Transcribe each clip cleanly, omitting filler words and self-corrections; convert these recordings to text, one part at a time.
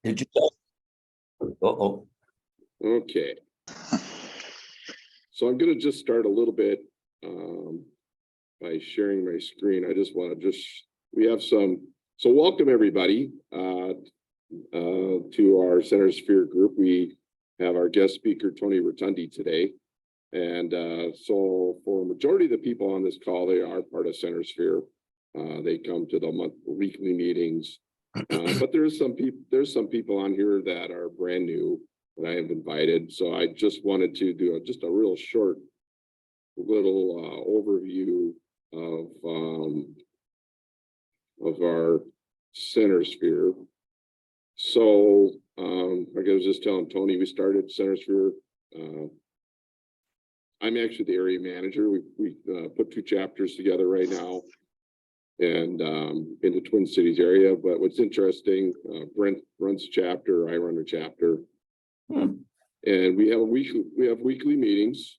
Did you? Uh-oh. Okay. So I'm going to just start a little bit by sharing my screen. I just want to we have so welcome everybody to our Center Sphere group. We have our guest speaker, Tony Rotondi today. And so for a majority of the people on this call, they are part of Center Sphere. They come to the weekly meetings. But there's some people on here that are brand new that I have invited. So I just wanted to do just a real short little overview of our Center Sphere. So like I was just telling Tony, we started Center Sphere. I'm actually the area manager. We put 2 chapters together right now, and in the Twin Cities area. But what's interesting, Brent runs a chapter, I run a chapter. And we have weekly meetings.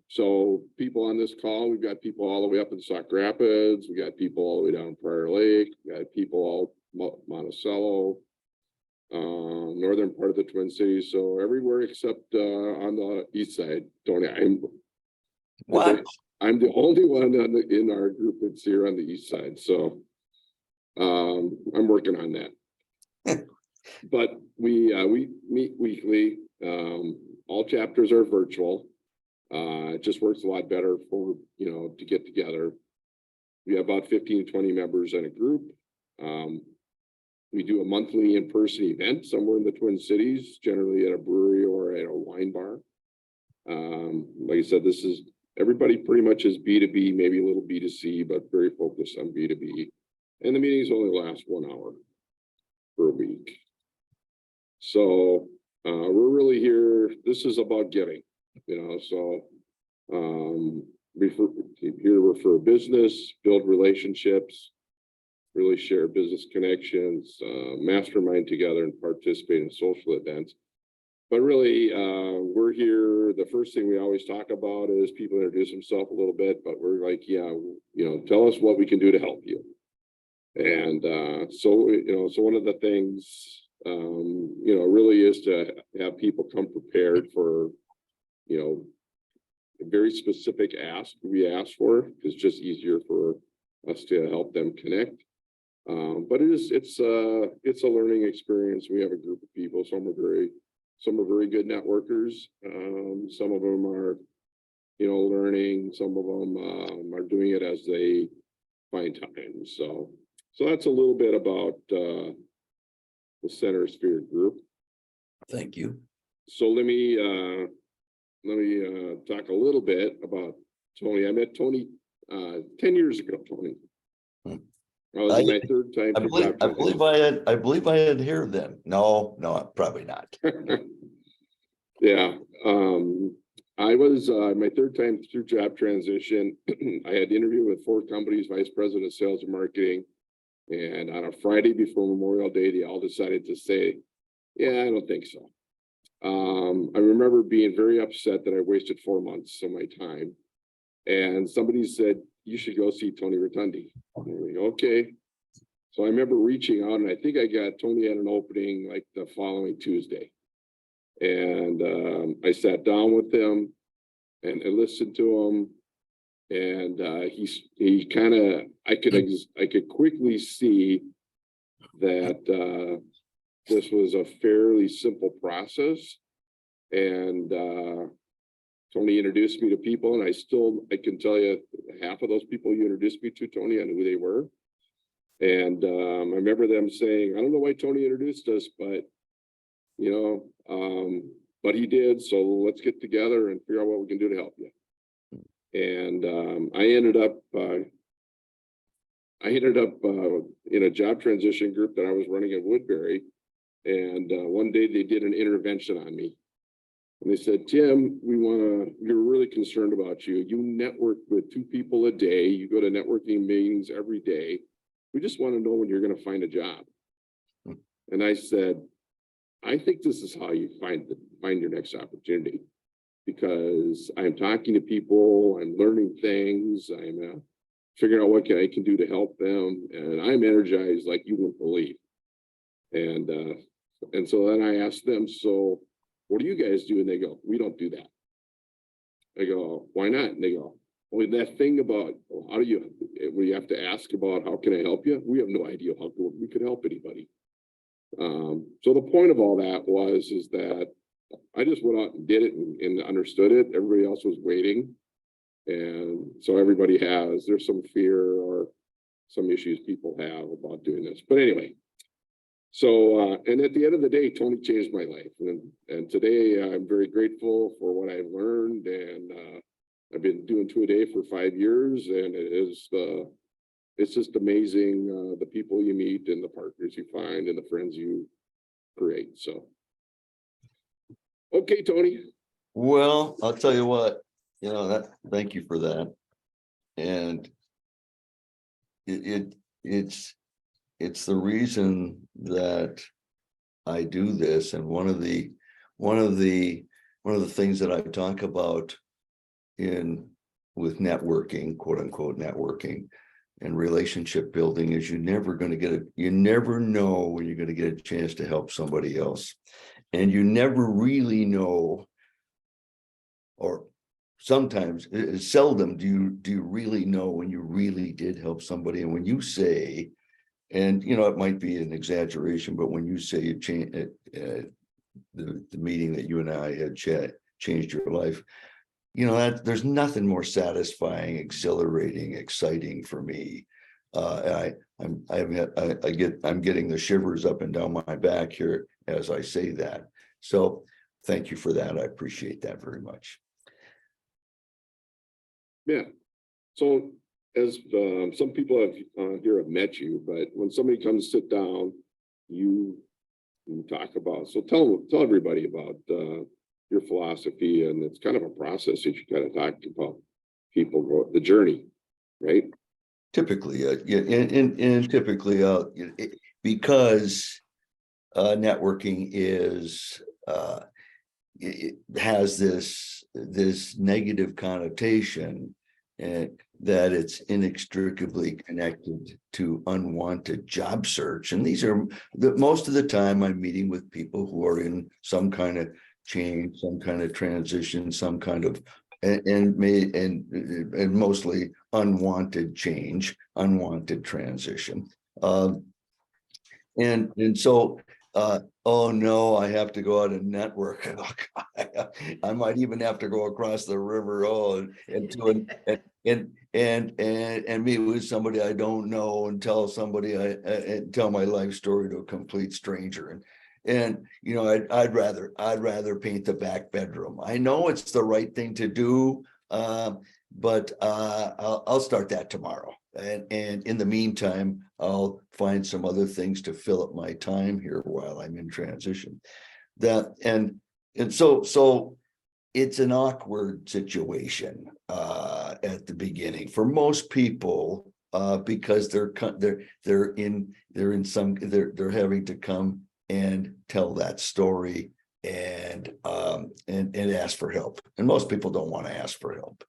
So people on this call, we've got people all the way up in Sauk Rapids, we got people all the way down Prior Lake, we got people all Monticello, northern part of the Twin Cities, so everywhere except on the east side. Tony, I'm the only one in our group that's here on the east side, so I'm working on that. But we meet weekly. All chapters are virtual. It just works a lot better for, to get together. We have about 15, 20 members in a group. We do a monthly in-person event somewhere in the Twin Cities, generally at a brewery or at a wine bar. Like I said, everybody pretty much is B2B, maybe a little B2C, but very focused on B2B. And the meetings only last 1 hour per week. So we're really here. This is about giving, so here refer business, build relationships, really share business connections, mastermind together and participate in social events. But really, we're here. The first thing we always talk about is people introduce themselves a little bit, but we're like, tell us what we can do to help you. And so one of the things, really is to have people come prepared for, a very specific ask we ask for. It's just easier for us to help them connect. But it's a learning experience. We have a group of people. Some are very good networkers. Some of them are, learning. Some of them are doing it as they find time. So that's a little bit about the Center Sphere group. Thank you. So let me talk a little bit about Tony. I met Tony 10 years ago. Tony. I was my third time. I believe I had here then. No, probably not. Yeah. I was my third time through job transition. I had interviewed with 4 companies, vice president of sales and marketing. And on a Friday before Memorial Day, they all decided to say, yeah, I don't think so. I remember being very upset that I wasted 4 months of my time. And somebody said, you should go see Tony Rotondi. Okay. So I remember reaching out, and I think I got Tony at an opening like the following Tuesday. And I sat down with him and I listened to him. And he kind of, I could quickly see that this was a fairly simple process. And Tony introduced me to people, and I can tell you half of those people you introduced me to, Tony, I knew who they were. And I remember them saying, I don't know why Tony introduced us, but but he did. So let's get together and figure out what we can do to help you. And I ended up in a job transition group that I was running in Woodbury. And one day they did an intervention on me. And they said, Tim, we're really concerned about you. You network with 2 people a day. You go to networking meetings every day. We just want to know when you're going to find a job. And I said, I think this is how you find your next opportunity, because I'm talking to people, I'm learning things, I'm figuring out what I can do to help them, and I'm energized like you wouldn't believe. And And so then I asked them, so what do you guys do? And they go, we don't do that. I go, why not? And they go, well, that thing about, well, how do you, we have to ask about, how can I help you? We have no idea how we could help anybody. So the point of all that is that I just went out and did it and understood it. Everybody else was waiting. And so there's some fear or some issues people have about doing this. But anyway, so, and at the end of the day, Tony changed my life. And today I'm very grateful for what I've learned. And I've been doing 2-a-day for 5 years. And it's just amazing, the people you meet and the partners you find and the friends you create. So, okay, Tony. Well, I'll tell you what, thank you for that. And it's the reason that I do this. And one of the things that I talk about with networking, quote unquote networking, and relationship building is you never know when you're going to get a chance to help somebody else. And you never really know, or sometimes, seldom do you really know when you really did help somebody. And when you say, and it might be an exaggeration, but when you say you change the meeting that you and I had changed your life, that there's nothing more satisfying, exhilarating, exciting for me. I'm getting the shivers up and down my back here as I say that. So thank you for that. I appreciate that very much. Yeah. So as some people here have met you, but when somebody comes to sit down, you talk about, so tell everybody about your philosophy, and it's kind of a process that you kind of talk about people go the journey, right? Typically, and typically, because networking is it has this negative connotation, and that it's inextricably connected to unwanted job search. And these are most of the time I'm meeting with people who are in some kind of change, some kind of transition, some kind of and mostly unwanted change, unwanted transition. And so oh no, I have to go out and network. I might even have to go across the river and meet with somebody I don't know and tell somebody and tell my life story to a complete stranger. And I'd rather paint the back bedroom. I know it's the right thing to do, but I'll start that tomorrow. And in the meantime, I'll find some other things to fill up my time here while I'm in transition. So it's an awkward situation at the beginning for most people, because they're having to come and tell that story and ask for help. And most people don't want to ask for help.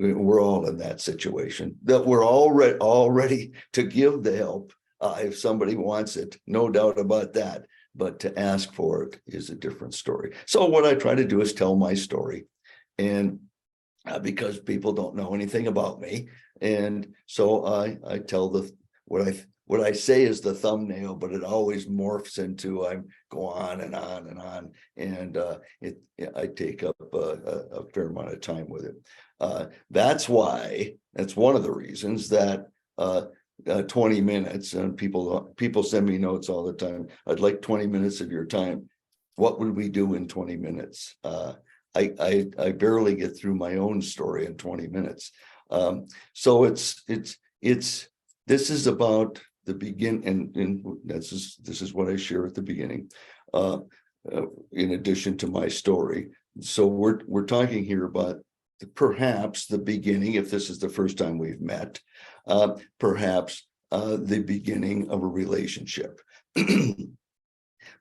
We're all in that situation, that we're all ready to give the help if somebody wants it, no doubt about that. But to ask for it is a different story. So what I try to do is tell my story, and because people don't know anything about me, and so I tell what I say is the thumbnail, but it always morphs into I go on and on and on, and I take up a fair amount of time with it. That's one of the reasons that 20 minutes, and people send me notes all the time. I'd like 20 minutes of your time. What would we do in 20 minutes? I barely get through my own story in 20 minutes. So this is about the begin, and this is what I share at the beginning, in addition to my story. So we're talking here about perhaps the beginning, if this is the first time we've met, perhaps the beginning of a relationship.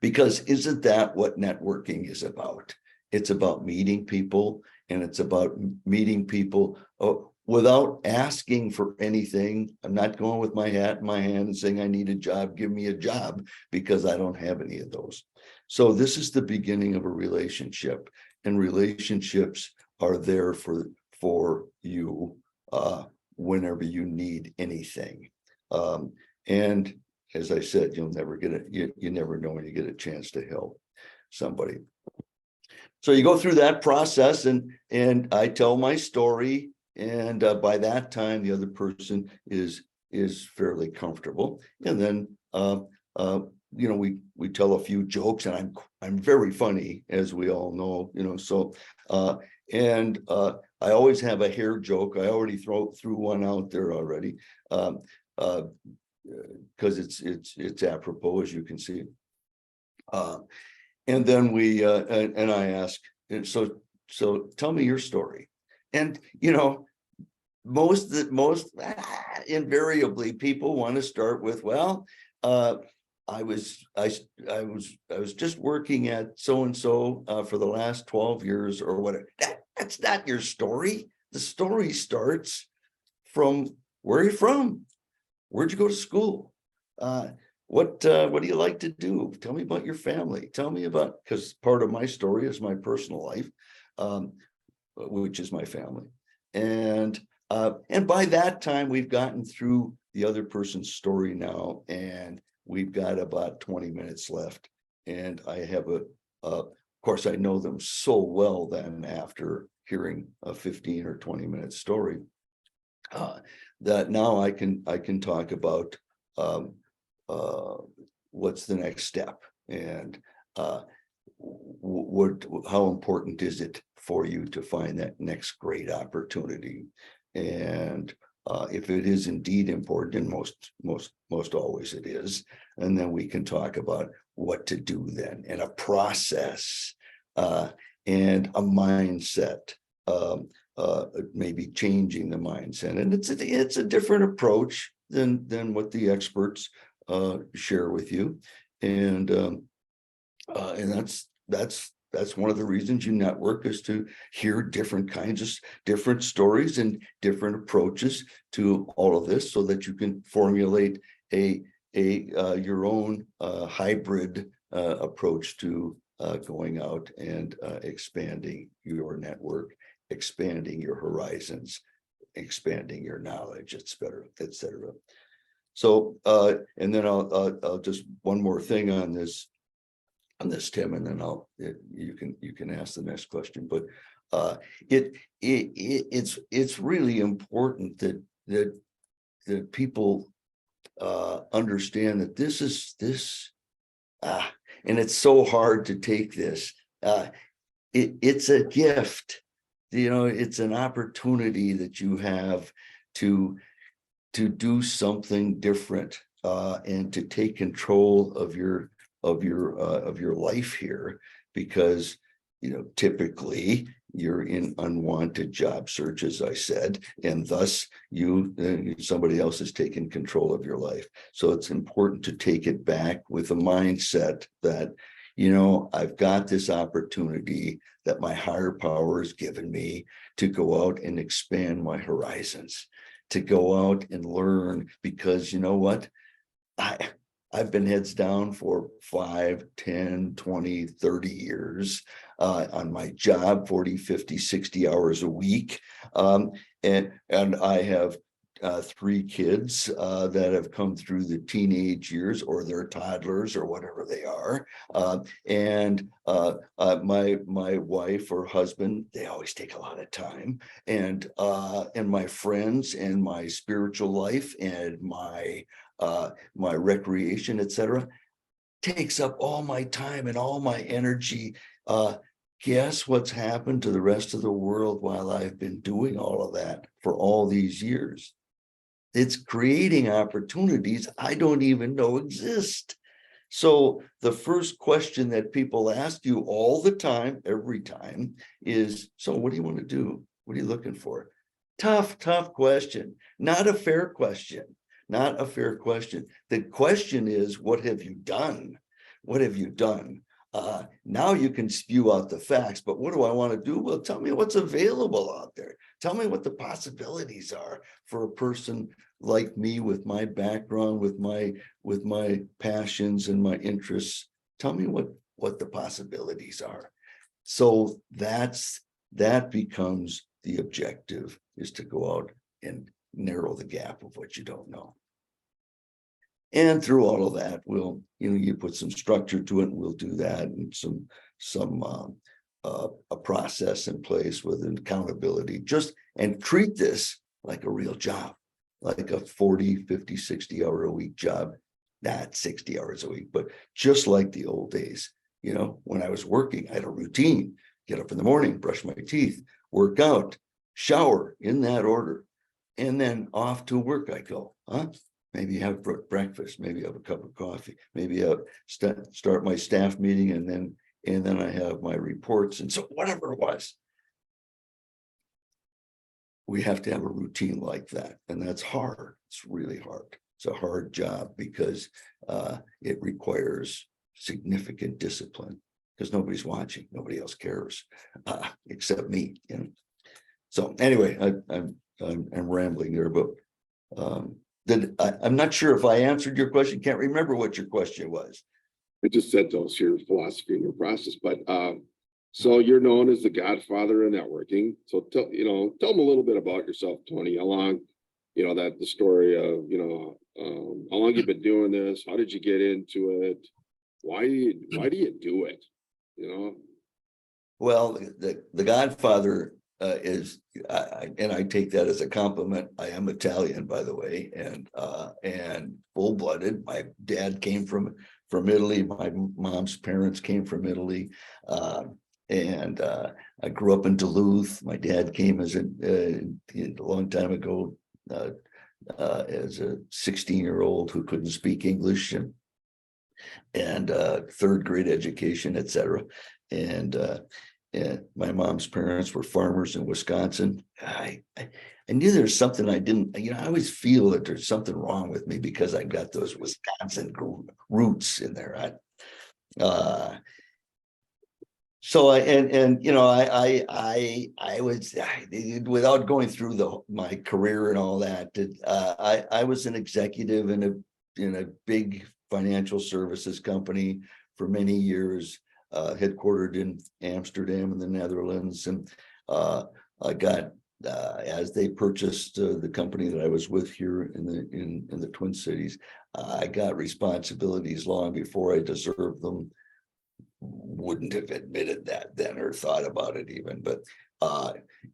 Because isn't that what networking is about? It's about meeting people, and it's about meeting people without asking for anything. I'm not going with my hat in my hand and saying, I need a job, give me a job, because I don't have any of those. So this is the beginning of a relationship, and relationships are there for you whenever you need anything. And as I said, you'll never get it. You never know when you get a chance to help somebody. So you go through that process, and I tell my story, and by that time the other person is fairly comfortable, and then we tell a few jokes, and I'm very funny, as we all know, so I always have a hair joke. I already threw one out there already, because it's apropos, as you can see. And then and I ask, so tell me your story. And most invariably people want to start with, well, I was just working at so and so for the last 12 years or whatever. That's not your story. The story starts from where you're from. Where'd you go to school? What do you like to do? Tell me about your family. Tell me about, because part of my story is my personal life, which is my family. And by that time, we've gotten through the other person's story now, and we've got about 20 minutes left. And I have of course, I know them so well then after hearing a 15 or 20 minute story, that now I can talk about what's the next step, and how important is it for you to find that next great opportunity. And if it is indeed important, and most always it is, and then we can talk about what to do then, and a process and a mindset, maybe changing the mindset. And it's a different approach than what the experts share with you, and that's one of the reasons you network, is to hear different kinds of different stories and different approaches to all of this, so that you can formulate your own hybrid approach to going out and expanding your network, expanding your horizons, expanding your knowledge, etc., etc. So, and then I'll just one more thing on this, Tim, and then you can ask the next question. But it's really important that people understand that this and it's so hard to take this. It's a gift, it's an opportunity that you have to do something different, and to take control of your life here, because typically you're in unwanted job search, as I said, and thus somebody else is taking control of your life. So it's important to take it back with a mindset that I've got this opportunity that my higher power has given me to go out and expand my horizons, to go out and learn, because you know what? I've been heads down for 5, 10, 20, 30 years on my job, 40, 50, 60 hours a week. And I have 3 kids that have come through the teenage years, or they're toddlers or whatever they are. And my wife or husband, they always take a lot of time. And my friends, and my spiritual life, and my recreation, etc., takes up all my time and all my energy. Guess what's happened to the rest of the world while I've been doing all of that for all these years? It's creating opportunities I don't even know exist. So the first question that people ask you all the time, every time, is, so what do you want to do? What are you looking for? Tough question. Not a fair question. Not a fair question. The question is, what have you done? What have you done? Now you can spew out the facts, but what do I want to do? Well, tell me what's available out there. Tell me what the possibilities are for a person like me with my background, with my passions and my interests. Tell me what the possibilities are. So that becomes the objective, is to go out and narrow the gap of what you don't know. And through all of that, you put some structure to it, and we'll do that, and a process in place with accountability, and treat this like a real job, like a 40, 50, 60 hour a week job, not 60 hours a week, but just like the old days. When I was working, I had a routine: get up in the morning, brush my teeth, work out, shower, in that order, and then off to work I go. Maybe have breakfast, maybe have a cup of coffee, maybe start my staff meeting, and then I have my reports. And so whatever it was, we have to have a routine like that. And that's hard. It's really hard. It's a hard job because it requires significant discipline, because nobody's watching, nobody else cares except me. So anyway, I'm rambling here, but I'm not sure if I answered your question. Can't remember what your question was. I just said those, your philosophy and your process, but so you're known as the godfather of networking. So tell them a little bit about yourself, Tony. How long, the story of, how long you've been doing this? How did you get into it? Why do you do it? Well, the godfather is, and I take that as a compliment. I am Italian, by the way, and full-blooded. My dad came from Italy. My mom's parents came from Italy, and I grew up in Duluth. My dad came as a long time ago as a 16-year-old who couldn't speak English, and third grade education, etc. And my mom's parents were farmers in Wisconsin. I knew there's something I didn't, I always feel that there's something wrong with me because I got those Wisconsin roots in there. So I was, without going through my career and all that, I was an executive in a big financial services company for many years. Headquartered in Amsterdam in the Netherlands, and I got as they purchased the company that I was with here in the Twin Cities, I got responsibilities long before I deserved them. Wouldn't have admitted that then or thought about it even, but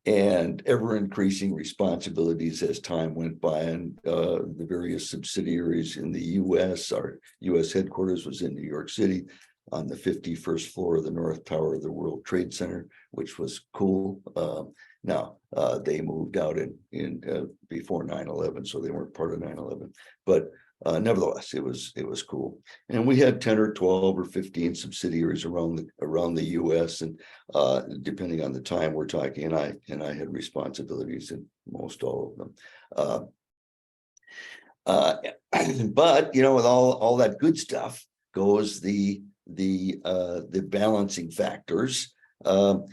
and ever increasing responsibilities as time went by, and the various subsidiaries in the U.S. Our U.S. headquarters was in New York City, on the 51st floor of the North Tower of the World Trade Center, which was cool. Now they moved out in before 9/11, so they weren't part of 9/11. But nevertheless, it was cool. And we had 10 or 12 or 15 subsidiaries around the U.S. and depending on the time we're talking, and I had responsibilities in most all of them. But with all that good stuff goes the balancing factors. The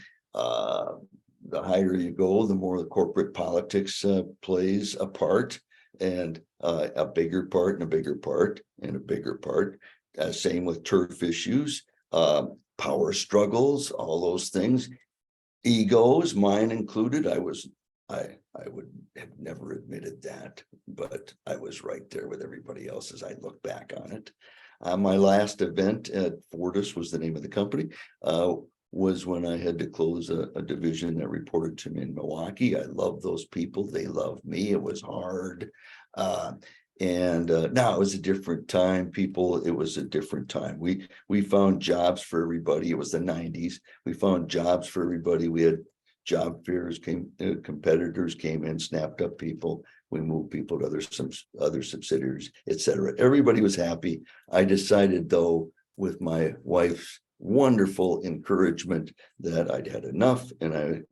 higher you go, the more the corporate politics plays a part, and a bigger part and a bigger part and a bigger part. Same with turf issues, power struggles, all those things, egos, mine included. I would have never admitted that, but I was right there with everybody else as I look back on it. My last event at Fortis was the name of the company, was when I had to close a division that reported to me in Milwaukee. I love those people. They love me. It was hard. And now it was a different time, people. It was a different time. We found jobs for everybody. It was the 90s. We found jobs for everybody. We had job fairs, competitors came in, snapped up people. We moved people to other subsidiaries, etc. Everybody was happy. I decided, though, with my wife's wonderful encouragement, that I'd had enough, and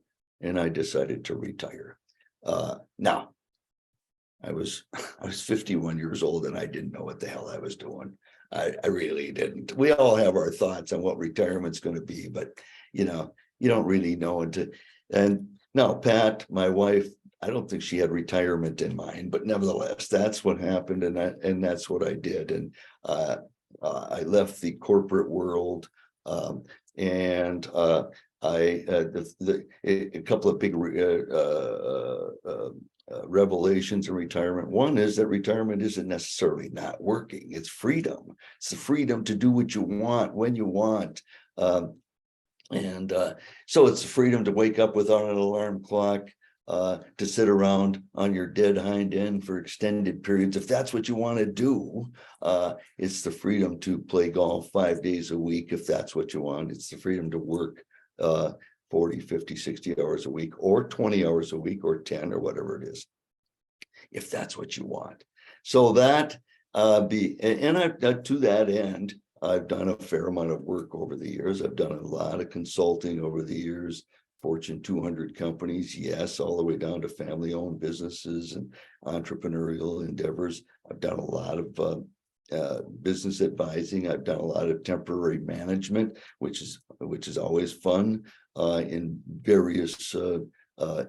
I decided to retire. Now, I was 51 years old, and I didn't know what the hell I was doing. I really didn't. We all have our thoughts on what retirement's going to be, but you don't really know until. And no, Pat, my wife, I don't think she had retirement in mind, but nevertheless, that's what happened, and that's what I did. And I left the corporate world, and a couple of big revelations in retirement. One is that retirement isn't necessarily not working. It's freedom. It's the freedom to do what you want when you want. And so it's the freedom to wake up without an alarm clock, to sit around on your dead hind end for extended periods. If that's what you want to do, it's the freedom to play golf 5 days a week. If that's what you want, it's the freedom to work 40, 50, 60 hours a week, or 20 hours a week, or 10, or whatever it is, if that's what you want. So that to that end, I've done a fair amount of work over the years. I've done a lot of consulting over the years, Fortune 200 companies, yes, all the way down to family-owned businesses and entrepreneurial endeavors. I've done a lot of business advising. I've done a lot of temporary management, which is always fun, in various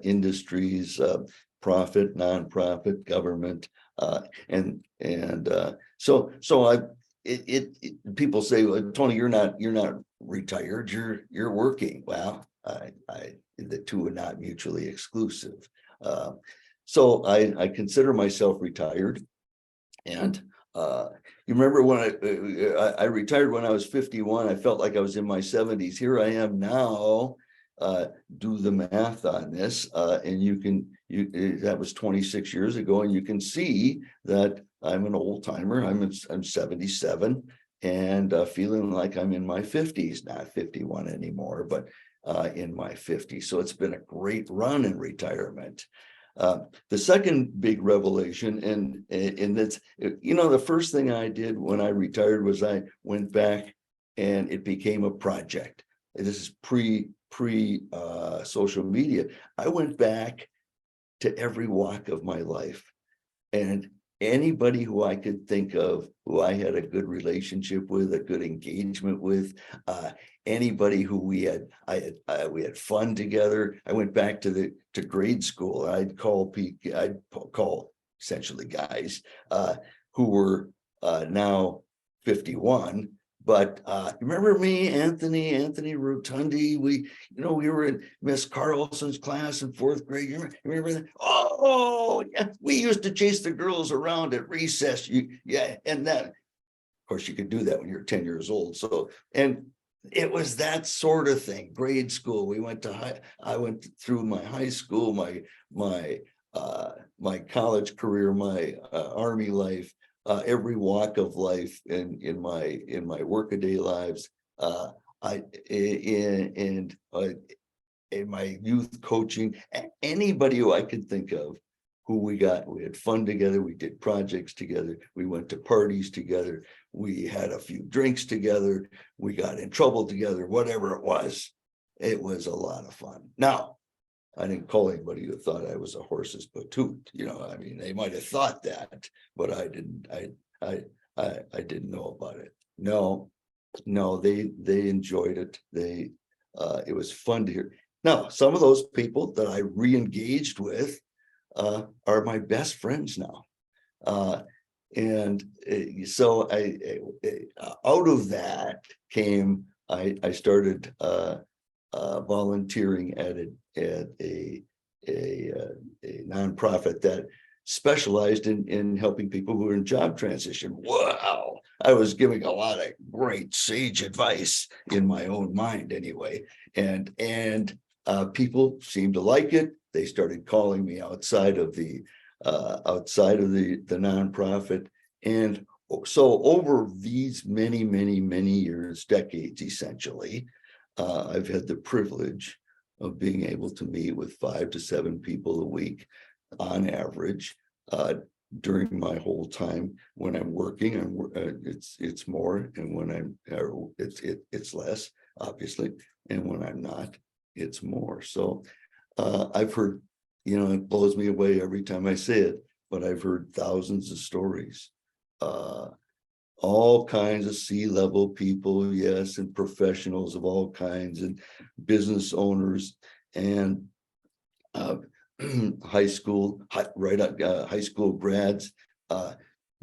industries, profit, nonprofit, government, people say, well, Tony, you're not retired, you're working. Well, the two are not mutually exclusive. So I consider myself retired. And you remember when I retired when I was 51, I felt like I was in my 70s. Here I am now. Do the math on this, and that was 26 years ago, and you can see that I'm an old timer. I'm 77 and feeling like I'm in my 50s, not 51 anymore, but in my 50s. So it's been a great run in retirement. The second big revelation, and that's, the first thing I did when I retired was I went back and it became a project. This is pre social media. I went back to every walk of my life, and anybody who I could think of who I had a good relationship with, a good engagement with, anybody who we had fun together. I went back to grade school. I'd call essentially guys who were now 51. But remember me, Anthony Rotondi? We were in Miss Carlson's class in 4th grade. You remember that? Oh, yeah. We used to chase the girls around at recess. And that, of course, you could do that when you're 10 years old. So, and it was that sort of thing. Grade school. I went through my high school, my college career, my Army life. Every walk of life in my workaday lives, in my youth coaching, anybody who I could think of who we had fun together, we did projects together, we went to parties together, we had a few drinks together, we got in trouble together, whatever it was a lot of fun. Now, I didn't call anybody who thought I was a horse's patoot. They might have thought that, but I didn't. I didn't know about it. No, they enjoyed it. It was fun to hear. Now, some of those people that I re-engaged with are my best friends now, and so out of that came I started volunteering at a nonprofit that specialized in helping people who are in job transition. Wow, I was giving a lot of great sage advice in my own mind anyway, and people seemed to like it. They started calling me outside of the nonprofit, and so over these many years, decades essentially, I've had the privilege of being able to meet with 5 to 7 people a week on average. During my whole time, when I'm working, it's more, and when it's less, obviously, and when I'm not, it's more. So I've heard, it blows me away every time I say it, but I've heard thousands of stories all kinds of C-level people, yes, and professionals of all kinds, and business owners, and high school grads,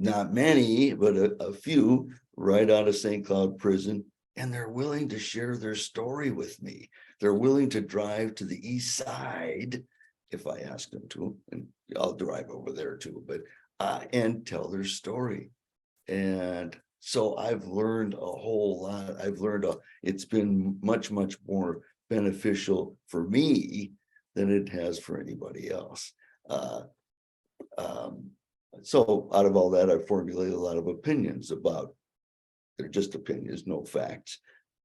not many, but a few right out of St. Cloud prison, and they're willing to share their story with me. They're willing to drive to the east side if I ask them to, and I'll drive over there too, but and tell their story. And so I've learned a whole lot. It's been much, much more beneficial for me than it has for anybody else. So out of all that, I've formulated a lot of opinions about, they're just opinions, no facts,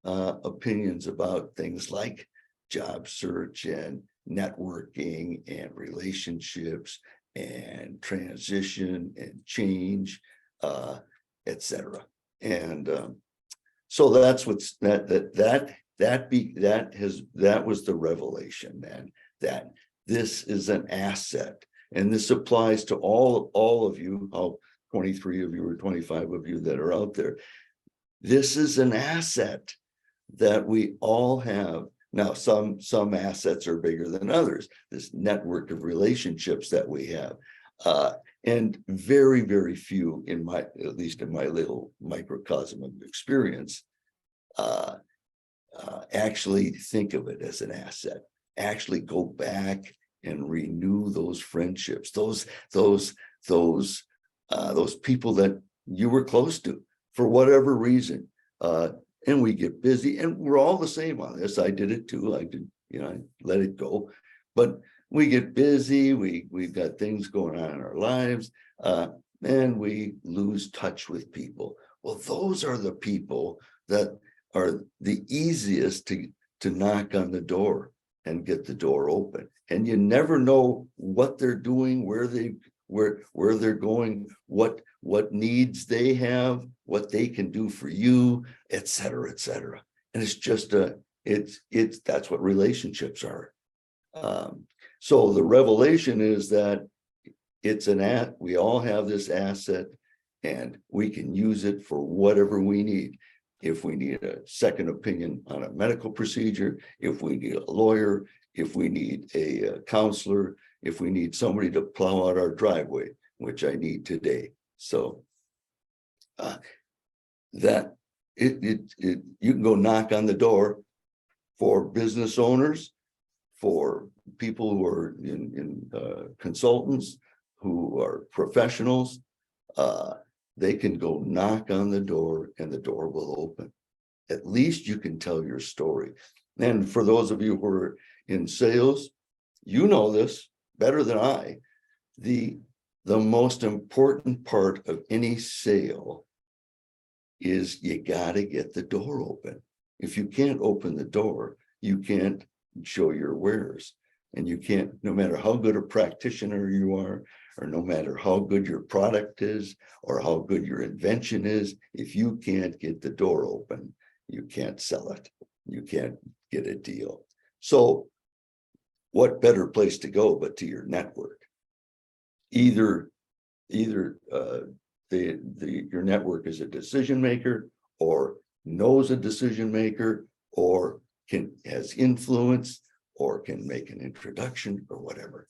opinions about things like job search and networking and relationships and transition and change, etc. And so that's what's that was the revelation, then, that this is an asset. And this applies to all of you, all 23 of you or 25 of you that are out there. This is an asset that we all have. Now, some assets are bigger than others, this network of relationships that we have. And very, very few, at least in my little microcosm of experience, actually think of it as an asset, actually go back and renew those friendships, those people that you were close to for whatever reason. And we get busy, and we're all the same on this. I did it too. I did, I let it go. But we get busy, we've got things going on in our lives, and we lose touch with people. Well, those are the people that are the easiest to knock on the door and get the door open. And you never know what they're doing, where they're going, what needs they have, what they can do for you, et cetera, et cetera. And it's just that's what relationships are. So the revelation is that we all have this asset, and we can use it for whatever we need. If we need a second opinion on a medical procedure, if we need a lawyer, if we need a counselor, if we need somebody to plow out our driveway, which I need today. So that you can go knock on the door for business owners, for people who are in consultants, who are professionals. They can go knock on the door and the door will open. At least you can tell your story. And for those of you who are in sales, you know this better than I. The most important part of any sale is you got to get the door open. If you can't open the door, you can't show your wares. And you can't, no matter how good a practitioner you are, or no matter how good your product is, or how good your invention is, if you can't get the door open, you can't sell it. You can't get a deal. So what better place to go but to your network? Either your network is a decision maker, or knows a decision maker, or has influence, or can make an introduction, or whatever.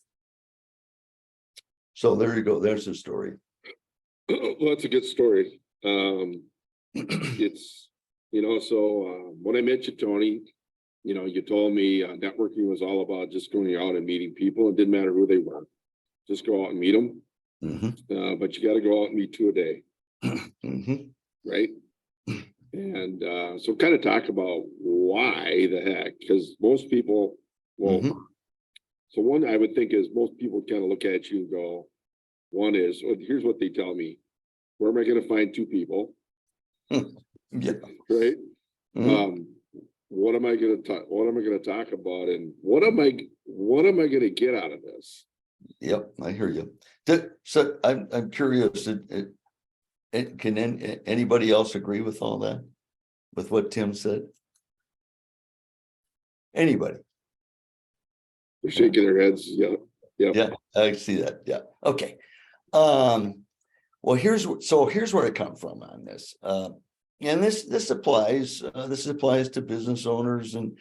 So there you go. There's the story. Well, that's a good story. It's, so when I met you, Tony, you told me networking was all about just going out and meeting people. It didn't matter who they were. Just go out and meet them. Mm-hmm. But you got to go out and meet two a day. Mm-hmm. Right. And so kind of talk about why the heck, because most people, so one I would think is most people kind of look at you and go, one is, here's what they tell me. Where am I going to find two people? Yeah. Right. What am I going to talk? What am I going to talk about? And what am I going to get out of this? Yep, I hear you. So I'm curious. Can anybody else agree with all that? With what Tim said? Anybody? They're shaking their heads. Yeah. Yeah, I see that. Yeah. Okay. Well, here's where I come from on this. And this applies to business owners and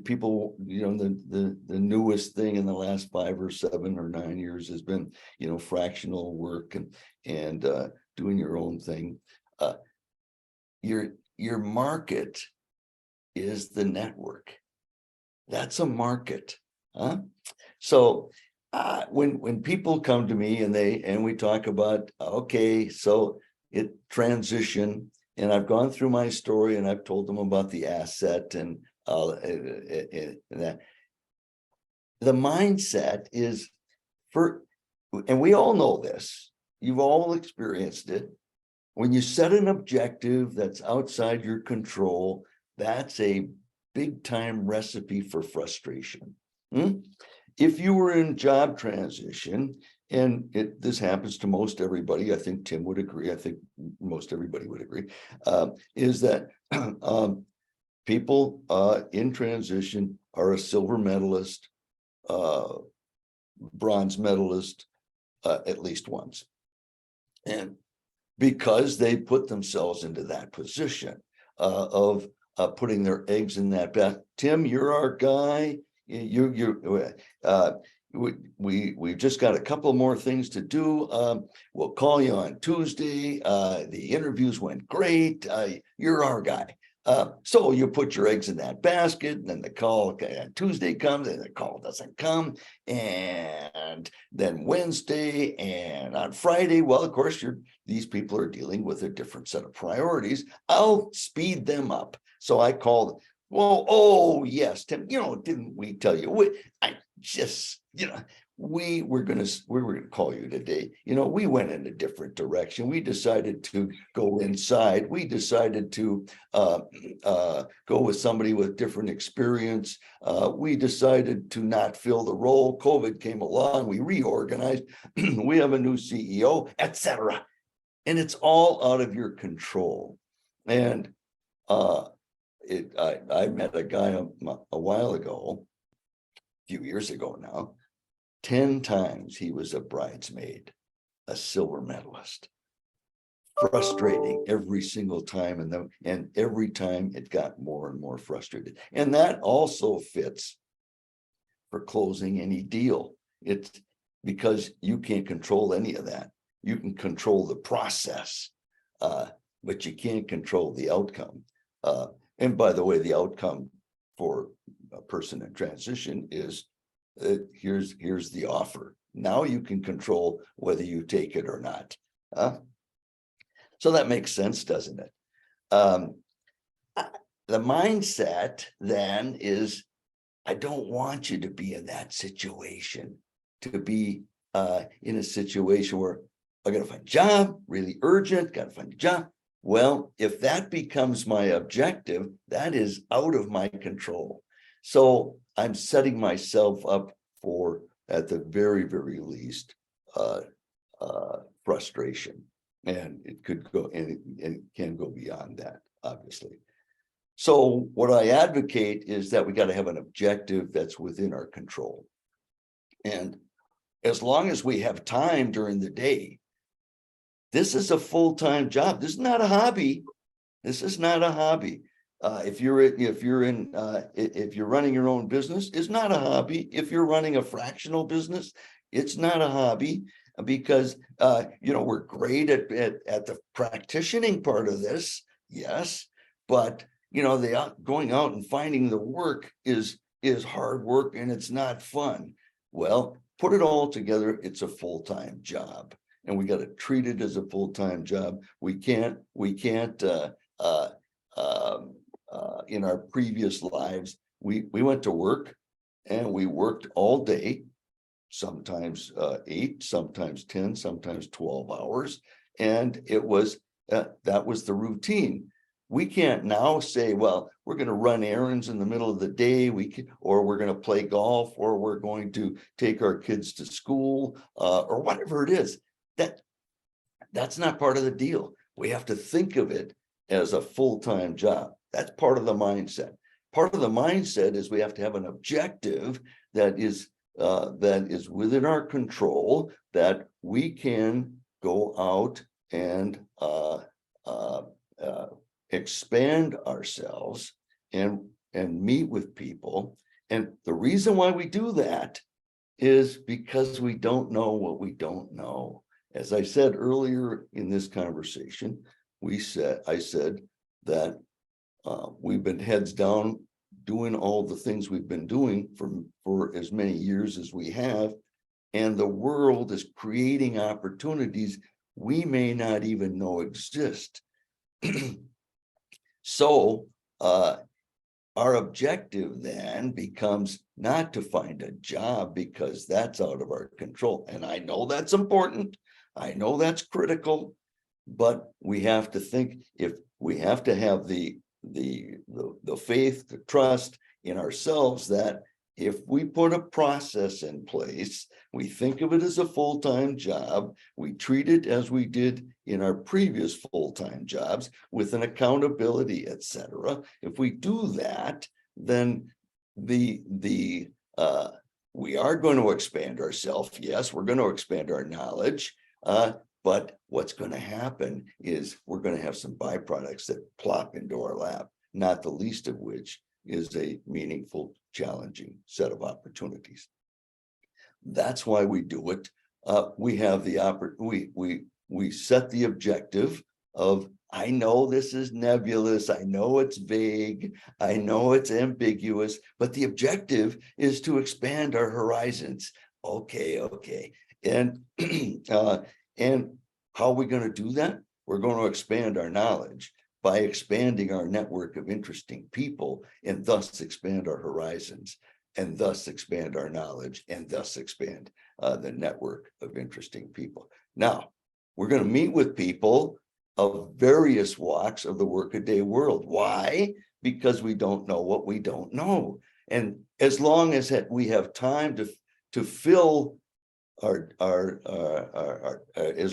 people, the newest thing in the last 5 or 7 or 9 years has been, fractional work and doing your own thing. Your market is the network. That's a market, huh? So when people come to me and we talk about, okay, so it transition, and I've gone through my story and I've told them about the asset and that, the mindset is and we all know this, you've all experienced it. When you set an objective that's outside your control, that's a big time recipe for frustration. If you were in job transition, and this happens to most everybody, I think Tim would agree, I think most everybody would agree, is that people in transition are a silver medalist, bronze medalist, at least once. And because they put themselves into that position of putting their eggs in that basket. Tim, you're our guy. We've just got a couple more things to do. We'll call you on Tuesday. The interviews went great. You're our guy. So you put your eggs in that basket, and then the call Tuesday comes and the call doesn't come. And then Wednesday and on Friday, well, of course, these people are dealing with a different set of priorities. I'll speed them up. So I called, well, oh yes, Tim, didn't we tell you? We were gonna call you today. We went in a different direction. We decided to go inside. We decided to go with somebody with different experience. We decided to not fill the role. COVID came along. We reorganized. We have a new CEO, etc. And it's all out of your control. And I met a guy a while ago, a few years ago now. 10 times he was a bridesmaid, a silver medalist. Frustrating every single time, and every time it got more and more frustrated. And that also fits for closing any deal. It's because you can't control any of that. You can control the process, but you can't control the outcome. And by the way, the outcome for a person in transition is here's the offer. Now you can control whether you take it or not. So that makes sense, doesn't it? The mindset then is, I don't want you to be in that situation, to be in a situation where I got to find a job, really urgent, got to find a job. Well, if that becomes my objective, that is out of my control. So I'm setting myself up for, at the very, very least, frustration. And it could go, and it can go beyond that, obviously. So what I advocate is that we got to have an objective that's within our control. And as long as we have time during the day, this is a full-time job. This is not a hobby. This is not a hobby. If you're running your own business, it's not a hobby. If you're running a fractional business, it's not a hobby, because we're great at the practicing part of this, yes, but going out and finding the work is hard work, and it's not fun. Well, put it all together, it's a full-time job, and we got to treat it as a full-time job. We can't in our previous lives, we went to work and we worked all day, sometimes 8, sometimes 10, sometimes 12 hours. And it was, that was the routine. We can't now say, well, we're going to run errands in the middle of the day, or we're going to play golf, or we're going to take our kids to school, or whatever it is. That's not part of the deal. We have to think of it as a full-time job. That's part of the mindset. Part of the mindset is we have to have an objective that is that is within our control, that we can go out and expand ourselves and meet with people. And the reason why we do that is because we don't know what we don't know. As I said earlier in this conversation, I said that we've been heads down doing all the things we've been doing for as many years as we have, and the world is creating opportunities we may not even know exist. So our objective then becomes not to find a job, because that's out of our control. And I know that's important. I know that's critical, but we have to think, if we have to have the faith, the trust in ourselves, that if we put a process in place, we think of it as a full-time job, we treat it as we did in our previous full-time jobs with an accountability, etc. If we do that, then we are going to expand ourselves. Yes, we're going to expand our knowledge. But what's going to happen is we're going to have some byproducts that plop into our lap, not the least of which is a meaningful, challenging set of opportunities. That's why we do it. We have the we set the objective of, I know this is nebulous, I know it's vague, I know it's ambiguous, but the objective is to expand our horizons. Okay. And and how are we going to do that? We're going to expand our knowledge by expanding our network of interesting people, and thus expand our horizons, and thus expand our knowledge, and thus expand the network of interesting people. Now, we're going to meet with people of various walks of the workaday world. Why? Because we don't know what we don't know. And as long as we have time to fill as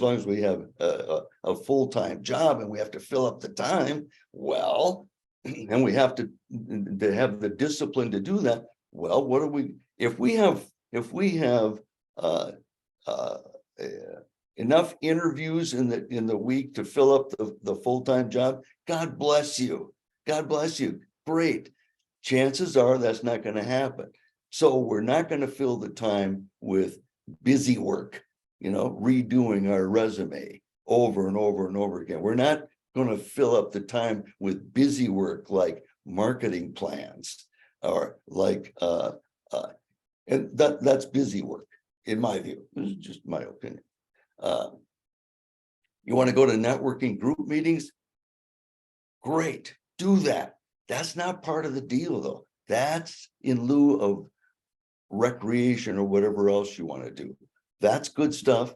long as we have a full-time job and we have to fill up the time, well, and we have to have the discipline to do that. Well, what do we, if we have enough interviews in the week to fill up the full-time job, God bless you. Great. Chances are that's not going to happen. So we're not going to fill the time with busy work, redoing our resume over and over and over again. We're not going to fill up the time with busy work like marketing plans, or like and that's busy work, in my view. This is just my opinion. You want to go to networking group meetings? Great, do that. That's not part of the deal, though. That's in lieu of recreation or whatever else you want to do. That's good stuff,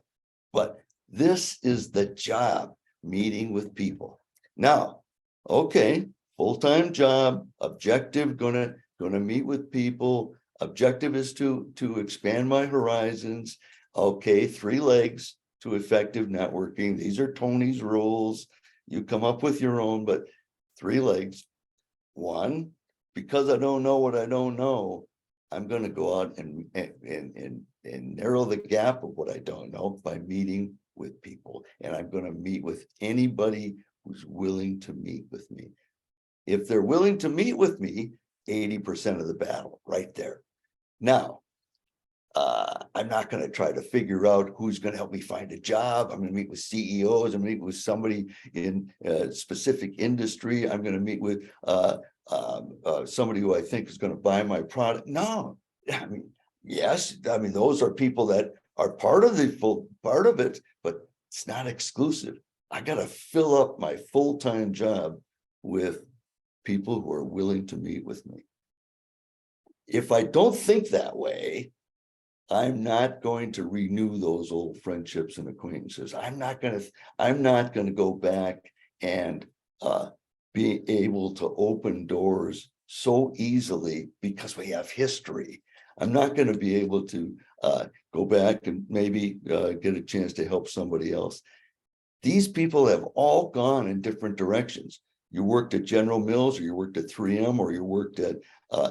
but this is the job, meeting with people. Now, okay, full-time job, objective, gonna meet with people. Objective is to expand my horizons. Okay, 3 legs to effective networking. These are Tony's rules. You come up with your own, but 3 legs. 1, because I don't know what I don't know, I'm going to go out and narrow the gap of what I don't know by meeting with people. And I'm going to meet with anybody who's willing to meet with me. If they're willing to meet with me, 80% of the battle right there. Now, I'm not going to try to figure out who's going to help me find a job. I'm going to meet with CEOs. I'm going to meet with somebody in a specific industry. I'm going to meet with somebody who I think is going to buy my product. No, I mean, yes, I mean, those are people that are part of the full part of it, but it's not exclusive. I got to fill up my full-time job with people who are willing to meet with me. If I don't think that way, I'm not going to renew those old friendships and acquaintances. I'm not going to go back and be able to open doors so easily because we have history. I'm not going to be able to go back and maybe get a chance to help somebody else. These people have all gone in different directions. You worked at General Mills, or you worked at 3M, or you worked at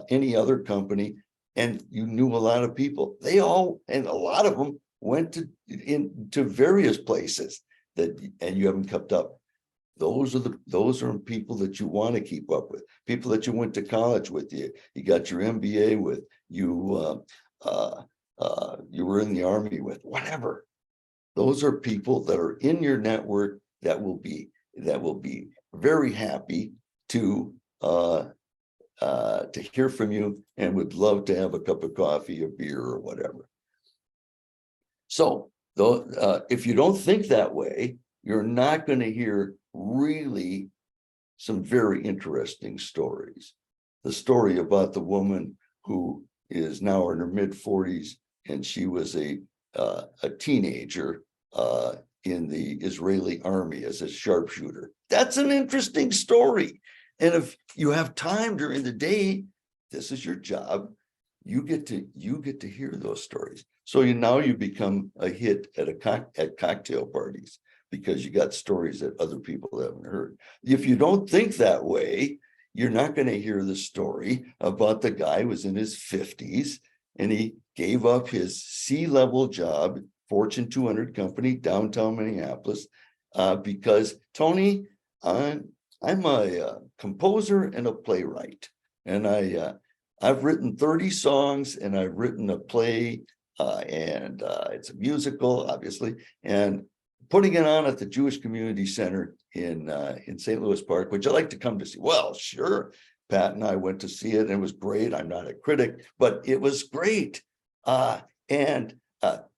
any other company. and you knew a lot of people. They all, and a lot of them went to various places that, and you haven't kept up. Those are people that you want to keep up with, people that you went to college with, you got your MBA with, you were in the Army with, whatever. Those are people that are in your network that will be very happy to hear from you and would love to have a cup of coffee, a beer, or whatever. So though, if you don't think that way, you're not going to hear really some very interesting stories. The story about the woman who is now in her mid-40s, and she was a teenager in the Israeli army as a sharpshooter. That's an interesting story. And if you have time during the day, this is your job. You get to hear those stories. So now you become a hit at cocktail parties, because you got stories that other people haven't heard. If you don't think that way, you're not going to hear the story about the guy who was in his 50s and he gave up his C-level job, Fortune 200 company, downtown Minneapolis, because Tony, I'm a composer and a playwright, and I've written 30 songs and I've written a play, and it's a musical, obviously, and putting it on at the Jewish Community Center in St. Louis Park. Would you like to come to see? Well, sure. Pat and I went to see it and it was great. I'm not a critic, but it was great. And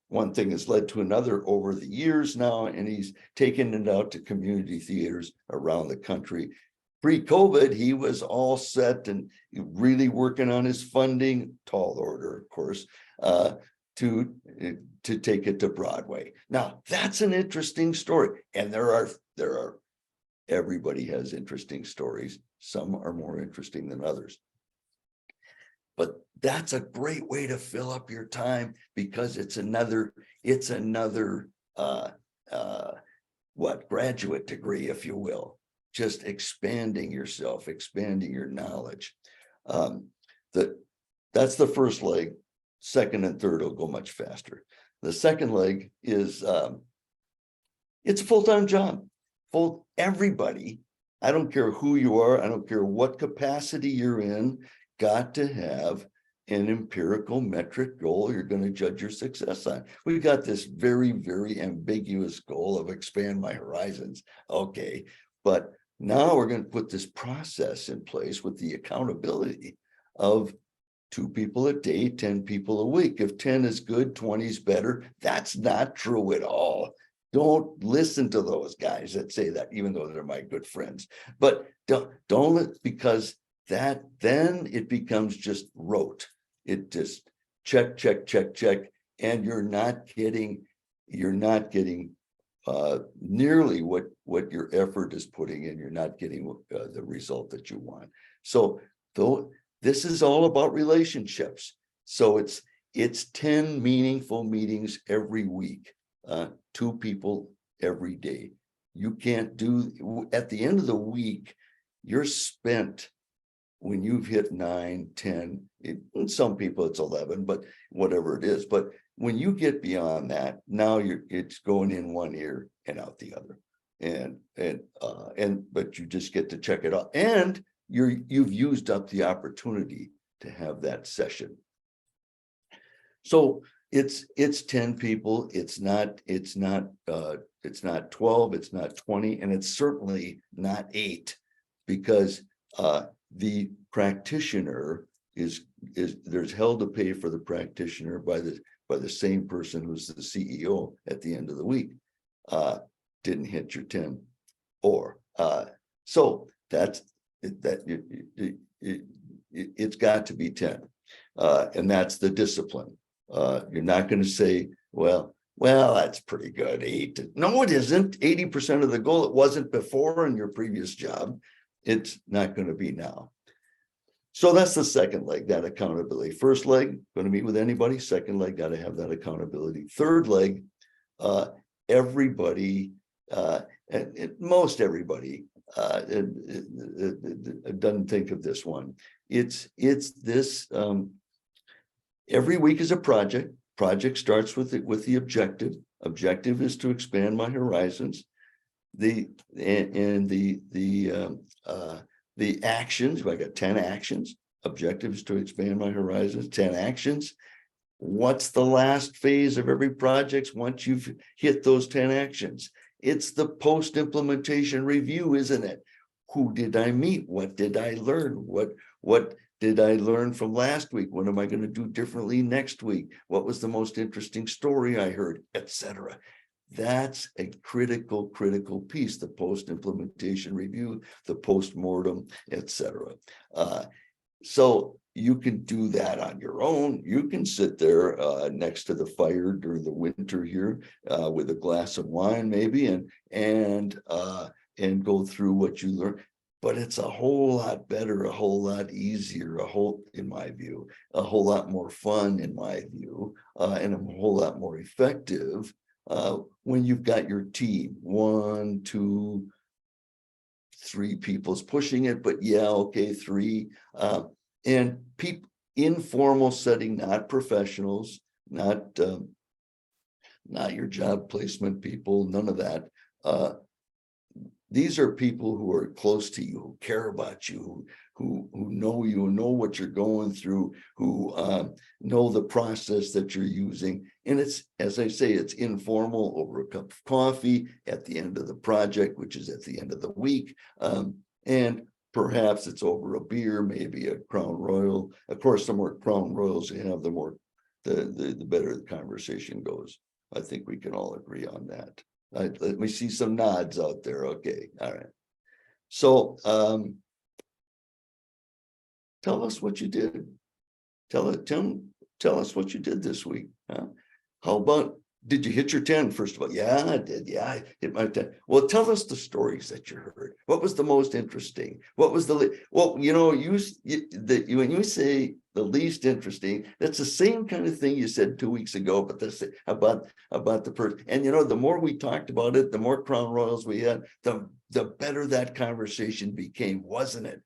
one thing has led to another over the years now, and he's taken it out to community theaters around the country. Pre-COVID, he was all set and really working on his funding, tall order, of course, to take it to Broadway. Now, that's an interesting story. And there are, everybody has interesting stories. Some are more interesting than others. But that's a great way to fill up your time, because it's another graduate degree, if you will, just expanding yourself, expanding your knowledge. That's the first leg. Second and third will go much faster. The second leg is it's a full-time job. Everybody, I don't care who you are, I don't care what capacity you're in, got to have an empirical metric goal you're going to judge your success on. We've got this very, very ambiguous goal of expand my horizons. Okay, but now we're going to put this process in place with the accountability of 2 people a day, 10 people a week. If 10 is good, 20 is better. That's not true at all. Don't listen to those guys that say that, even though they're my good friends. But don't, because that then it becomes just rote. It just check, check, check, check, and you're not getting nearly what your effort is putting in. You're not getting the result that you want. So though this is all about relationships. So it's 10 meaningful meetings every week, 2 people every day. You can't do, at the end of the week, you're spent when you've hit 9, 10, some people it's 11, but whatever it is. But when you get beyond that, now it's going in one ear and out the other. But you just get to check it out. And you've used up the opportunity to have that session. So it's 10 people. It's not 12, it's not 20, and it's certainly not 8, because the practitioner there's hell to pay for the practitioner by the same person who's the CEO at the end of the week. Didn't hit your 10, or so it's got to be 10, and that's the discipline. You're not going to say, well, that's pretty good, 8. No, it isn't. 80% of the goal. It wasn't before in your previous job. It's not going to be now. So that's the second leg, that accountability. First leg, going to meet with anybody. Second leg, got to have that accountability. Third leg, everybody, and most everybody doesn't think of this one. It's this Every week is a project. Project starts with the objective. Objective is to expand my horizons. The actions, I got 10 actions. Objective is to expand my horizons, 10 actions. What's the last phase of every project once you've hit those 10 actions? It's the post-implementation review, isn't it? Who did I meet? What did I learn? What did I learn from last week? What am I going to do differently next week? What was the most interesting story I heard, etc.? That's a critical piece, the post-implementation review, the post-mortem, etc. So you can do that on your own. You can sit there next to the fire during the winter here with a glass of wine, maybe, and go through what you learn. But it's a whole lot better, a whole lot easier, in my view, a whole lot more fun, in my view, and a whole lot more effective when you've got your team, 1, 2, 3 people's pushing it, but yeah, okay, 3. And people, informal setting, not professionals, not your job placement people, none of that. These are people who are close to you, who care about you, who know you, know what you're going through, who know the process that you're using. And it's, as I say, it's informal, over a cup of coffee at the end of the project, which is at the end of the week. And perhaps it's over a beer, maybe a Crown Royal. Of course, the more Crown Royals you have, the better the conversation goes. I think we can all agree on that. Let me see some nods out there. Okay, all right. So tell us what you did. Tell us what you did this week. Huh? How about, did you hit your 10 first of all? Yeah, I did. Yeah, I hit my 10. Well, tell us the stories that you heard. What was the most interesting? What was when you say the least interesting, that's the same kind of thing you said 2 weeks ago, but that's about the person. And the more we talked about it, the more Crown Royals we had, the better that conversation became, wasn't it?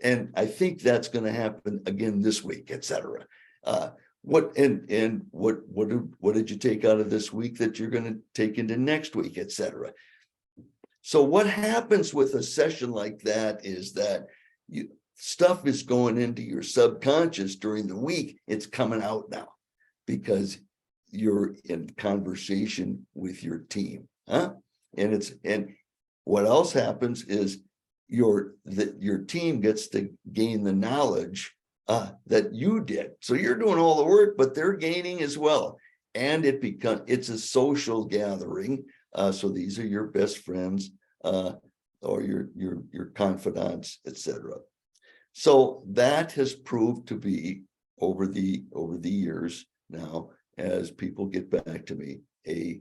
And I think that's going to happen again this week, etc. What did you take out of this week that you're going to take into next week, etc. So what happens with a session like that is that stuff is going into your subconscious during the week. It's coming out now because you're in conversation with your team, huh? And what else happens is your team gets to gain the knowledge that you did. So you're doing all the work, but they're gaining as well. And it's a social gathering. So these are your best friends or your confidants, etc. So that has proved to be over the years now, as people get back to me, a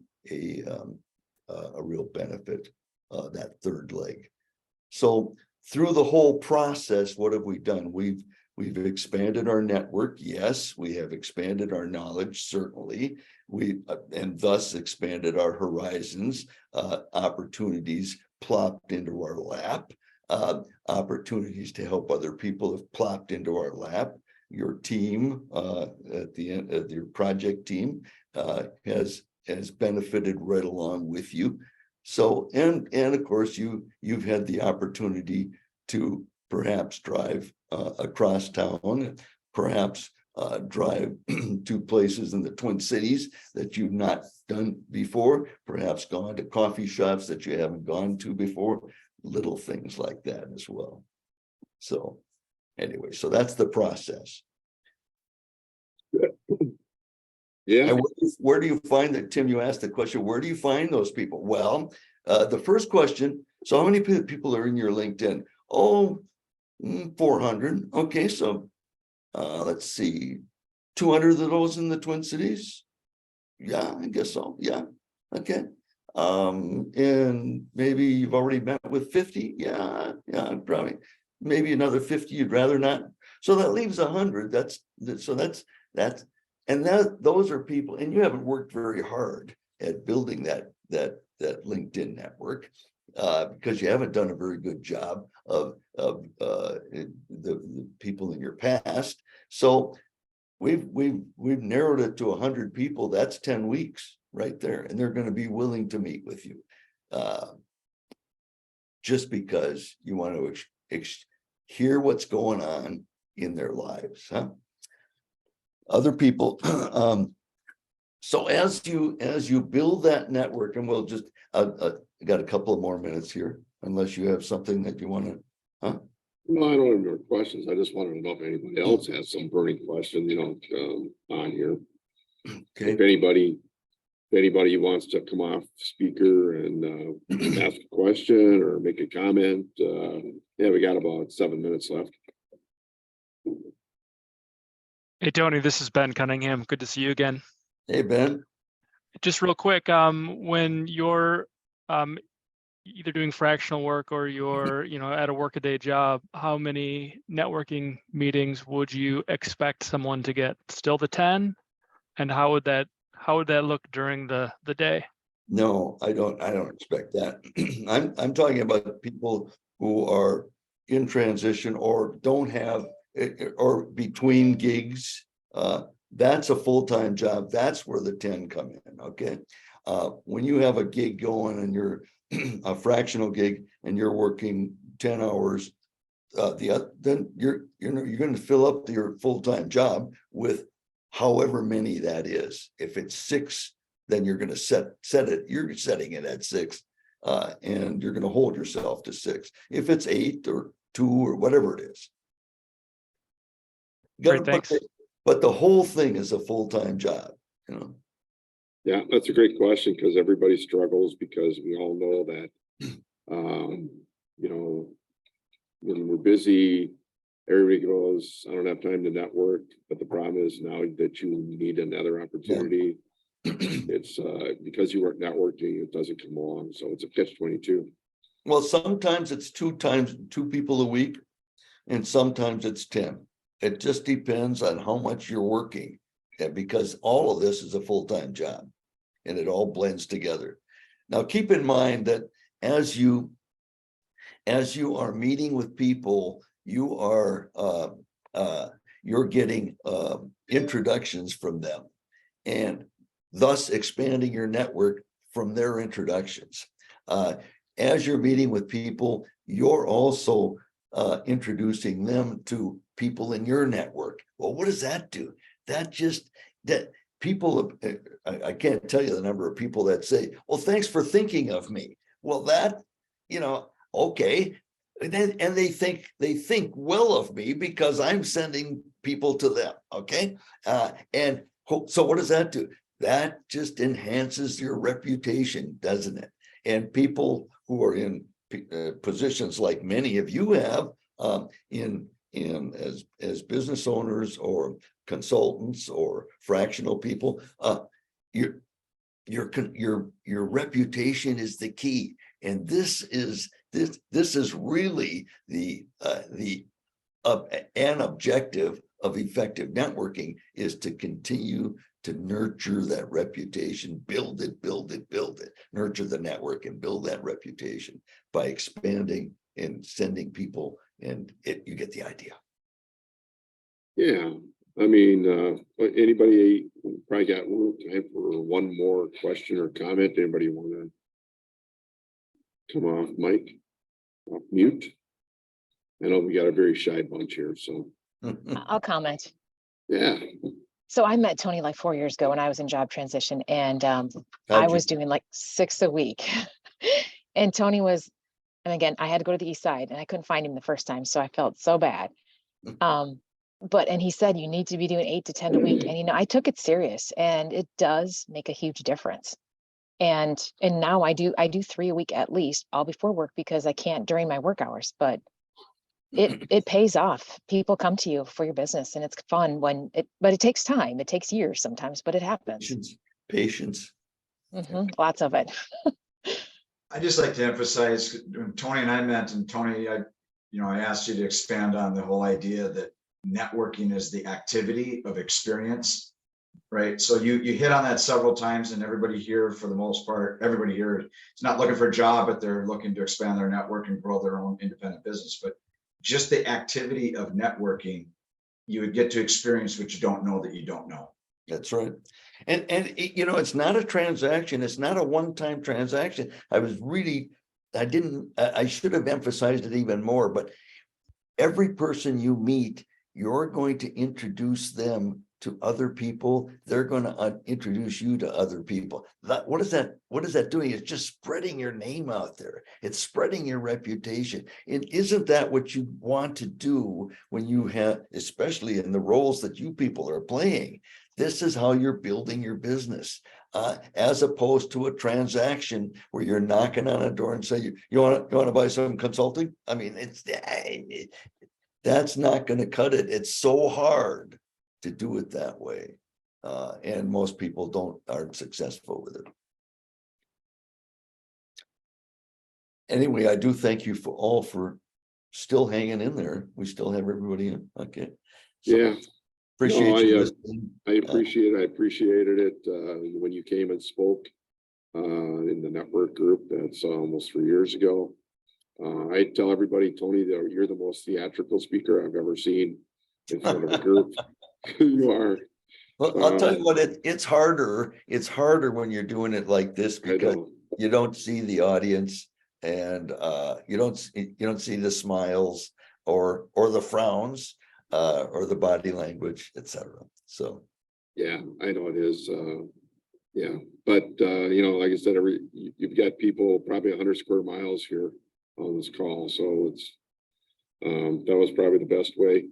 real benefit, that third leg. So through the whole process, what have we done? We've expanded our network. Yes, we have expanded our knowledge, certainly. And thus expanded our horizons. Opportunities plopped into our lap. Opportunities to help other people have plopped into our lap. Your team, at the end of your project team, has benefited right along with you. So, and of course, you've had the opportunity to perhaps drive across town, perhaps drive to places in the Twin Cities that you've not done before, perhaps gone to coffee shops that you haven't gone to before, little things like that as well. So anyway, so that's the process. Yeah. And where do you find that, Tim? You asked the question, where do you find those people? Well, the first question, so how many people are in your LinkedIn? Oh, 400. Okay, so let's see, 200 of those in the Twin Cities? Yeah, I guess so. Yeah, okay. And maybe you've already met with 50? Yeah, probably. Maybe another 50 you'd rather not. So that leaves 100. That's and those are people, and you haven't worked very hard at building that LinkedIn network because you haven't done a very good job of the people in your past. So we've narrowed it to 100 people. That's 10 weeks right there, and they're going to be willing to meet with you, just because you want to hear what's going on in their lives, huh? Other people. So as you build that network, and we'll just got a couple of more minutes here, unless you have something that you want to, huh? No, I don't have more questions. I just wanted to know if anybody else has some burning question, on here. Okay. If anybody wants to come off speaker and ask a question or make a comment, yeah, we got about 7 minutes left. Hey, Tony, this is Ben Cunningham. Good to see you again. Hey, Ben. Just real quick, when you're either doing fractional work or you're, at a workaday job, how many networking meetings would you expect someone to get? Still the 10? And how would that look during the day? No, I don't expect that. I'm talking about people who are in transition or don't have, or between gigs. That's a full-time job. Then where the 10 come in. Okay. When you have a gig going and you're a fractional gig and you're working 10 hours, then you're going to fill up your full-time job with however many that is. If it's 6, then you're going to set it. You're setting it at 6, and you're going to hold yourself to 6. If it's 8 or 2 or whatever it is. Great, thanks. But the whole thing is a full-time job, Yeah, that's a great question, because everybody struggles, because we all know that, when we're busy, everybody goes, I don't have time to network. But the problem is now that you need another opportunity, it's because you weren't networking, it doesn't come along. So it's a catch-22. Well, sometimes it's 2 people a week, and sometimes it's 10. It just depends on how much you're working, because all of this is a full-time job, and it all blends together. Now, keep in mind that as you are meeting with people, you're getting introductions from them, and thus expanding your network from their introductions. As you're meeting with people, you're also introducing them to people in your network. Well, what does that do? That people, I can't tell you the number of people that say, well, thanks for thinking of me. Well, that, okay. And they think well of me because I'm sending people to them. Okay. And so what does that do? That just enhances your reputation, doesn't it? And people who are in positions like many of you have, as business owners or consultants or fractional people, your reputation is the key. And this is really an objective of effective networking, is to continue to nurture that reputation, build it, nurture the network and build that reputation by expanding and sending people, and you get the idea. Yeah, I mean, anybody probably got time for one more question or comment? Anybody want to come off mic, off mute? I know we got a very shy bunch here, so. I'll comment. Yeah. So I met Tony like 4 years ago when I was in job transition, and I was doing like 6 a week. And Tony was, and again, I had to go to the east side and I couldn't find him the first time. So I felt so bad. And he said, you need to be doing 8 to 10 a week. And, I took it serious, and it does make a huge difference. And now I do 3 a week at least, all before work, because I can't during my work hours, but it pays off. People come to you for your business, and it's fun but it takes time. It takes years sometimes, but it happens. Patience. Lots of it. I just like to emphasize, when Tony and I met, and Tony, I asked you to expand on the whole idea that networking is the activity of experience, right? So you hit on that several times, and everybody here, for the most part, everybody here is not looking for a job, but they're looking to expand their network and grow their own independent business. But just the activity of networking you would get to experience what you don't know that you don't know. That's right. And you know, it's not a transaction. It's not a one-time transaction. I should have emphasized it even more, but every person you meet, you're going to introduce them to other people. They're going to introduce you to other people. What is that doing? It's just spreading your name out there. It's spreading your reputation. And isn't that what you want to do when you have, especially in the roles that you people are playing? This is how you're building your business, as opposed to a transaction where you're knocking on a door and say, you want to buy some consulting? I mean, that's not going to cut it. It's so hard to do it that way. And most people aren't successful with it. Anyway, I do thank you for still hanging in there. We still have everybody in. Okay. So, Yeah. appreciate you No, listening. I appreciated it when you came and spoke in the network group. That's almost 3 years ago. I tell everybody, Tony, that you're the most theatrical speaker I've ever seen in front of a group. You are. Well, I'll tell you what, it's harder. It's harder when you're doing it like this because you don't see the audience, and you don't see the smiles or the frowns or the body language, etc. So yeah, I know it is. Yeah, but you know, like I said, you've got people probably 100 square miles here on this call, so it's that was probably the best way.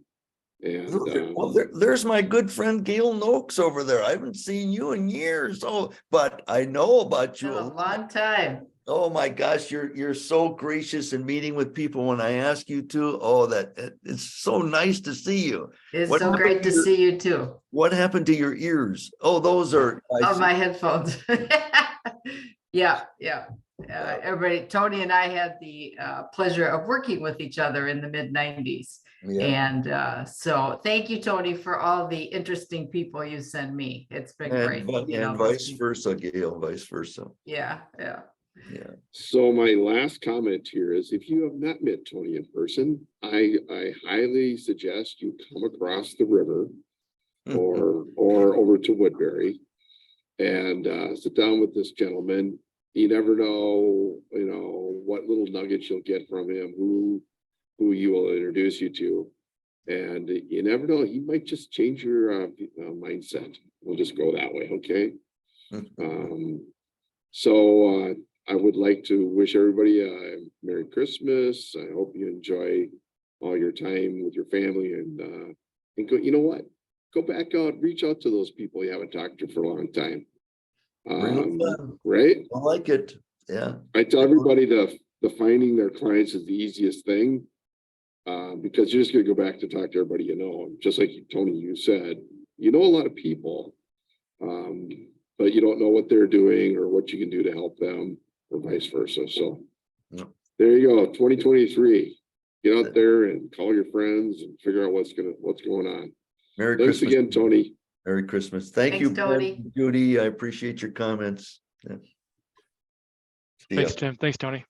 And well, there's my good friend Gail Noakes over there. I haven't seen you in years. Oh, but I know about you a long time. Oh my gosh, you're so gracious in meeting with people when I ask you to. Oh, it's so nice to see you. It's so great to see you too. What happened to your ears? Oh, those are my headphones. Yeah. Everybody, Tony and I had the pleasure of working with each other in the mid-90s. Yeah. And so thank you, Tony, for all the interesting people you send me. It's been great. And vice versa, Gail, vice versa. Yeah. So my last comment here is, if you have not met Tony in person, I highly suggest you come across the river or over to Woodbury and sit down with this gentleman. You never know, what little nuggets you'll get from him, who he will introduce you to. And you never know, he might just change your mindset. We'll just go that way, okay? So I would like to wish everybody a Merry Christmas. I hope you enjoy all your time with your family, and go, you know what? Go back out, reach out to those people you haven't talked to for a long time. Right? I like it. Yeah. I tell everybody the finding their clients is the easiest thing, because you're just going to go back to talk to everybody you know. Just like Tony, you said, you know a lot of people, but you don't know what they're doing or what you can do to help them, or vice versa. So there you go, 2023. Get out there and call your friends and figure out what's going on. Merry Thanks Christmas again, Tony. Merry Christmas. Thanks, you, Tony. Judy. I appreciate your comments. Yeah. Thanks, Tim. Thanks, Tony.